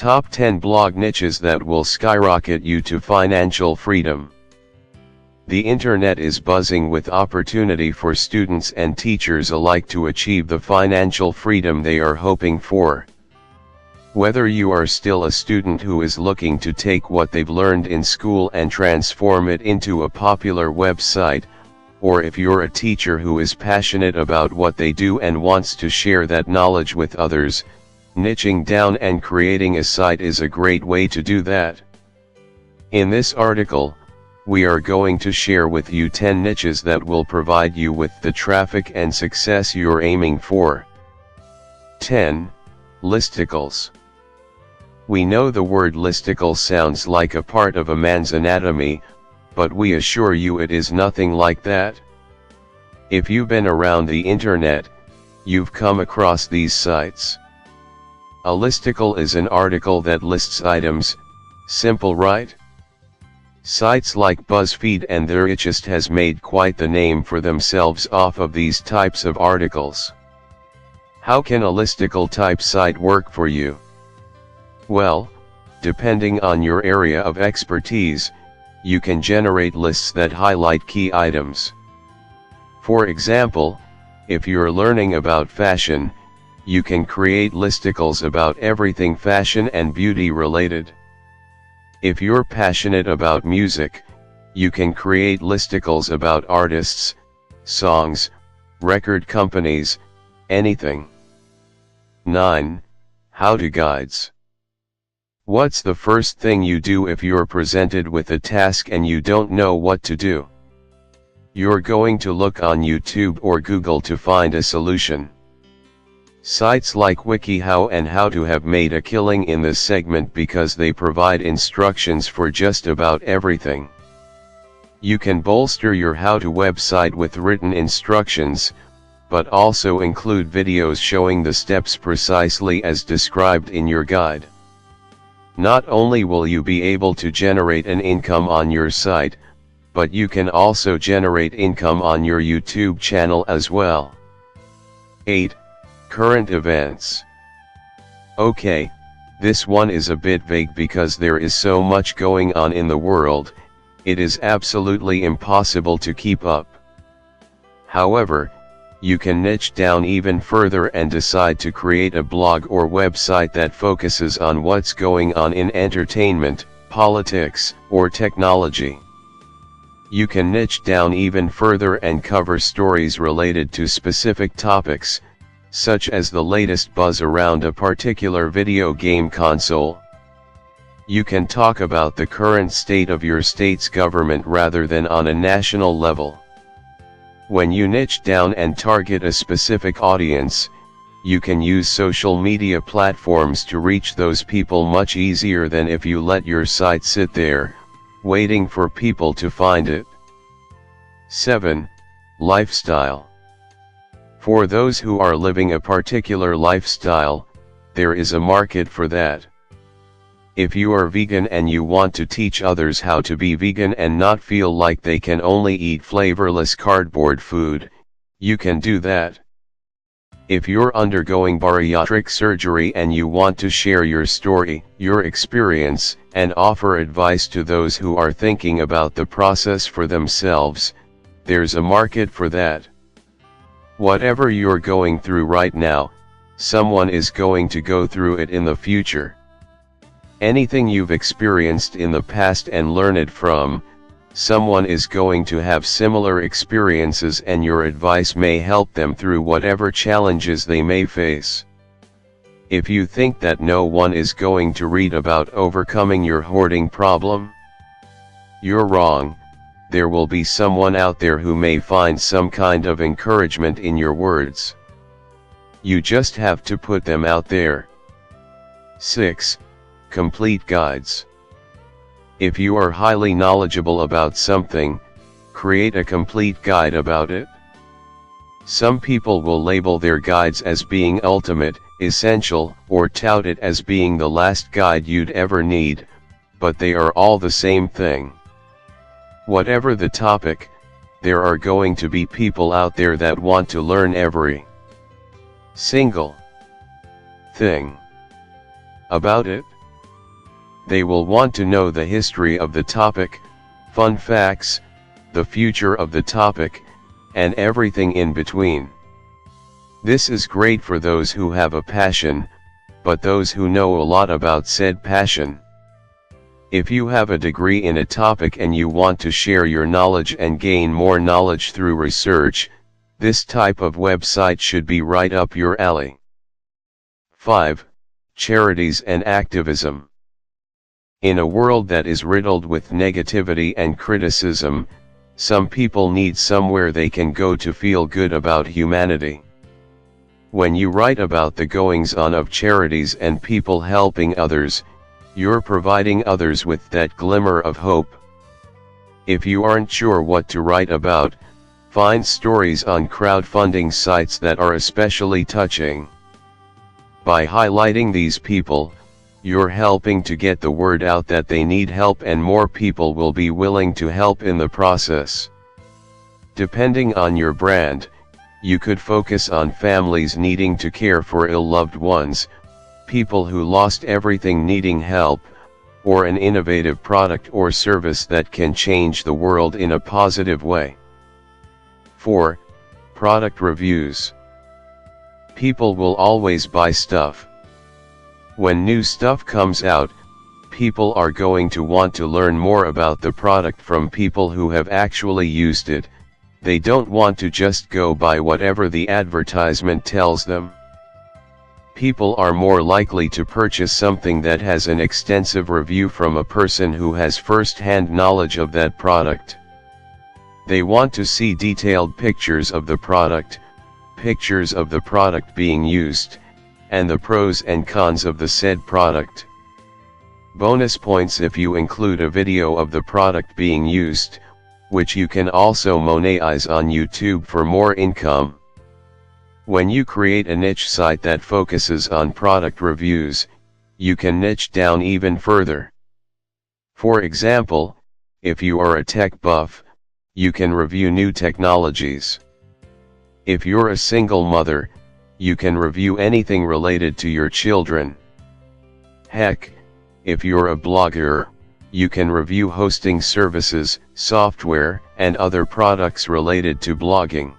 Top 10 blog niches that will skyrocket you to financial freedom. The internet is buzzing with opportunity for students and teachers alike to achieve the financial freedom they are hoping for. Whether you are still a student who is looking to take what they've learned in school and transform it into a popular website, or if you're a teacher who is passionate about what they do and wants to share that knowledge with others, niching down and creating a site is a great way to do that. In this article, we are going to share with you 10 niches that will provide you with the traffic and success you're aiming for. 10. Listicles. We know the word listicle sounds like a part of a man's anatomy, but we assure you it is nothing like that. If you've been around the internet, you've come across these sites. A listicle is an article that lists items. Simple, right? Sites like BuzzFeed and Therachist has made quite the name for themselves off of these types of articles. How can a listicle type site work for you? Well, depending on your area of expertise, you can generate lists that highlight key items. For example, if you're learning about fashion, you can create listicles about everything fashion and beauty related. If you're passionate about music, you can create listicles about artists, songs, record companies, anything. 9. How-to guides. What's the first thing you do if you're presented with a task and you don't know what to do? You're going to look on YouTube or Google to find a solution. Sites like WikiHow and HowTo have made a killing in this segment because they provide instructions for just about everything. You can bolster your HowTo website with written instructions, but also include videos showing the steps precisely as described in your guide. Not only will you be able to generate an income on your site, but you can also generate income on your YouTube channel as well. 8. Current events. Okay, this one is a bit vague because there is so much going on in the world, it is absolutely impossible to keep up. However, you can niche down even further and decide to create a blog or website that focuses on what's going on in entertainment, politics, or technology. You can niche down even further and cover stories related to specific topics, such as the latest buzz around a particular video game console. You can talk about the current state of your state's government rather than on a national level. When you niche down and target a specific audience, you can use social media platforms to reach those people much easier than if you let your site sit there, waiting for people to find it. 7. Lifestyle. For those who are living a particular lifestyle, there is a market for that. If you are vegan and you want to teach others how to be vegan and not feel like they can only eat flavorless cardboard food, you can do that. If you're undergoing bariatric surgery and you want to share your story, your experience, and offer advice to those who are thinking about the process for themselves, there's a market for that. Whatever you're going through right now, someone is going to go through it in the future. Anything you've experienced in the past and learned from, someone is going to have similar experiences and your advice may help them through whatever challenges they may face. If you think that no one is going to read about overcoming your hoarding problem, you're wrong. There will be someone out there who may find some kind of encouragement in your words. You just have to put them out there. 6. Complete guides. If you are highly knowledgeable about something, create a complete guide about it. Some people will label their guides as being ultimate, essential, or tout it as being the last guide you'd ever need, but they are all the same thing. Whatever the topic, there are going to be people out there that want to learn every single thing about it. They will want to know the history of the topic, fun facts, the future of the topic, and everything in between. This is great for those who have a passion, but those who know a lot about said passion. If you have a degree in a topic and you want to share your knowledge and gain more knowledge through research, this type of website should be right up your alley. 5. Charities and activism. In a world that is riddled with negativity and criticism, some people need somewhere they can go to feel good about humanity. When you write about the goings-on of charities and people helping others, you're providing others with that glimmer of hope. If you aren't sure what to write about, find stories on crowdfunding sites that are especially touching. By highlighting these people, you're helping to get the word out that they need help, and more people will be willing to help in the process. Depending on your brand, you could focus on families needing to care for ill loved ones, people who lost everything needing help, or an innovative product or service that can change the world in a positive way. 4. Product reviews. People will always buy stuff. When new stuff comes out, people are going to want to learn more about the product from people who have actually used it. They don't want to just go by whatever the advertisement tells them. People are more likely to purchase something that has an extensive review from a person who has first-hand knowledge of that product. They want to see detailed pictures of the product, pictures of the product being used, and the pros and cons of the said product. Bonus points if you include a video of the product being used, which you can also monetize on YouTube for more income. When you create a niche site that focuses on product reviews, you can niche down even further. For example, if you are a tech buff, you can review new technologies. If you're a single mother, you can review anything related to your children. Heck, if you're a blogger, you can review hosting services, software, and other products related to blogging.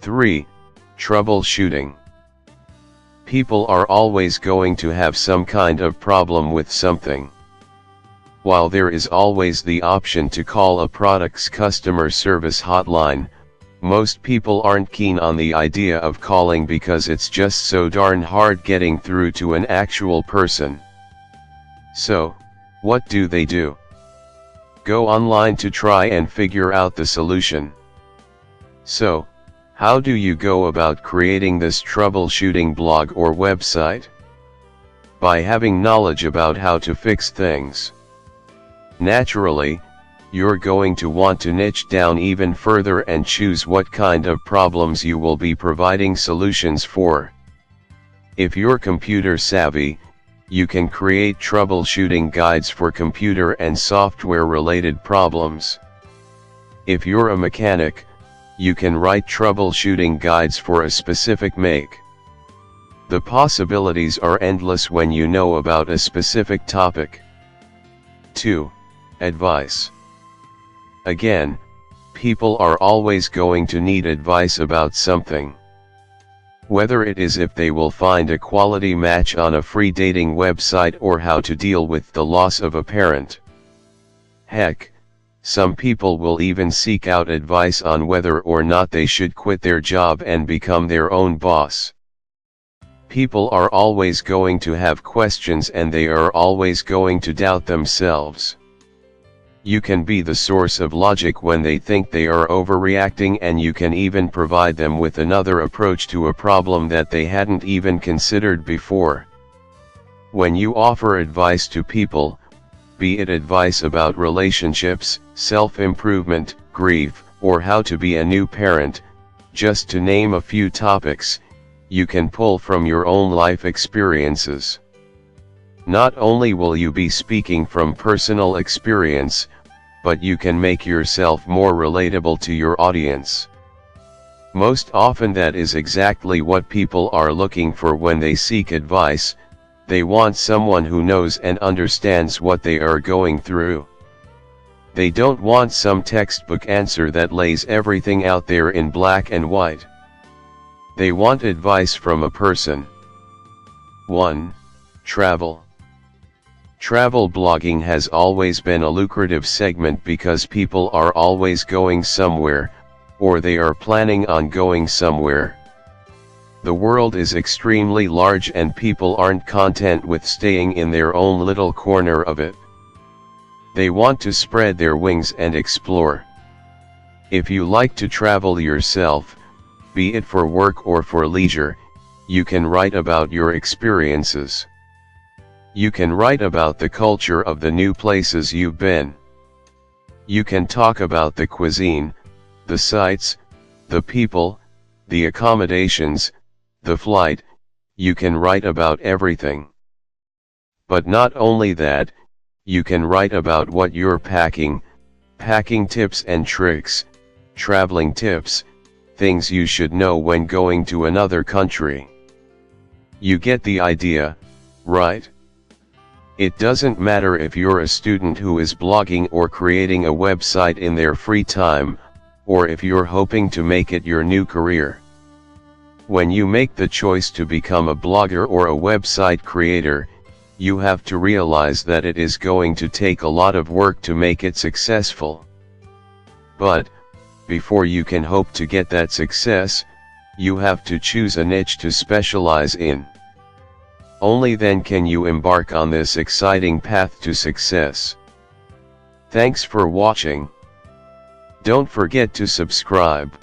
3. Troubleshooting. People are always going to have some kind of problem with something. While there is always the option to call a product's customer service hotline, most people aren't keen on the idea of calling because it's just so darn hard getting through to an actual person. So, what do? Go online to try and figure out the solution. So, how do you go about creating this troubleshooting blog or website? By having knowledge about how to fix things. Naturally, you're going to want to niche down even further and choose what kind of problems you will be providing solutions for. If you're computer savvy, you can create troubleshooting guides for computer and software related problems. If you're a mechanic, you can write troubleshooting guides for a specific make. The possibilities are endless when you know about a specific topic. 2. Advice. Again, people are always going to need advice about something. Whether it is if they will find a quality match on a free dating website or how to deal with the loss of a parent. Heck, some people will even seek out advice on whether or not they should quit their job and become their own boss. People are always going to have questions and they are always going to doubt themselves. You can be the source of logic when they think they are overreacting, and you can even provide them with another approach to a problem that they hadn't even considered before. When you offer advice to people, be it advice about relationships, self-improvement, grief, or how to be a new parent, just to name a few topics, you can pull from your own life experiences. Not only will you be speaking from personal experience, but you can make yourself more relatable to your audience. Most often that is exactly what people are looking for when they seek advice, They want someone who knows and understands what they are going through. They don't want some textbook answer that lays everything out there in black and white. They want advice from a person. 1. Travel. Travel blogging has always been a lucrative segment because people are always going somewhere, or they are planning on going somewhere. The world is extremely large and people aren't content with staying in their own little corner of it. They want to spread their wings and explore. If you like to travel yourself, be it for work or for leisure, you can write about your experiences. You can write about the culture of the new places you've been. You can talk about the cuisine, the sights, the people, the accommodations, the flight. You can write about everything. But not only that, you can write about what you're packing tips and tricks, traveling tips, things you should know when going to another country. You get the idea, right? It doesn't matter if you're a student who is blogging or creating a website in their free time, or if you're hoping to make it your new career. When you make the choice to become a blogger or a website creator, you have to realize that it is going to take a lot of work to make it successful. But, before you can hope to get that success, you have to choose a niche to specialize in. Only then can you embark on this exciting path to success. Thanks for watching. Don't forget to subscribe.